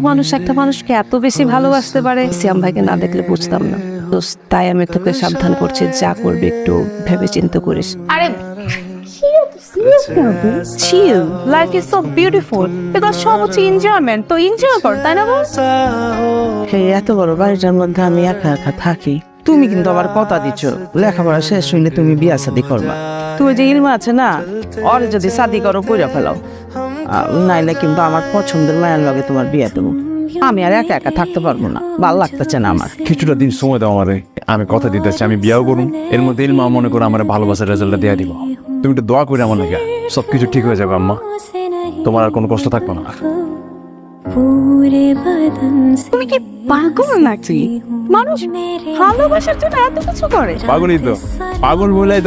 মানুষ একটা মানুষকে এত বেশি ভালোবাসতে পারে সিয়াম ভাইকে না দেখলে বুঝতাম না। তো তাই আমি তোকে সাবধান করছি, যা করবি একটু ভেবে চিন্তা করিস। আরে chill, life is so beautiful, because সব হচ্ছে এনজয়মেন্ট, তো এনজয় কর, তাই না বল? হে, এত বড় বাড়িটার মধ্যে আমি একা একা থাকি, তুমি কিন্তু আবার কথা দিচ্ছ লেখাপড়া শেষ হইলে তুমি বিয়া শাদি করবা। তুমি যে ইলমা আছে না, ওর যদি শাদি করো কইরা ফেলাও, নাইলে কিন্তু আমার পছন্দের মায়ের লগে তোমার বিয়া দেবো। আমি আর একা একা থাকতে পারবো না, ভাল লাগতেছে না আমার। কিছুটা দিন সময় দাও আমারে, আমি কথা দিতেছি আমি বিয়াও করুন, এর মধ্যে ইলমা মনে করো আমার ভালোবাসার রেজাল্টটা দিয়ে দিব। তুমি একটু দোয়া করে আমার লাগে, সবকিছু ঠিক হয়ে যাবে আম্মা, তোমার আর কোনো কষ্ট থাকবে না। তুমি কি পাগল নাকি? মানুষ ভালোবাসার জন্য এত কিছু করে? পাগলই তো, পাগল বলে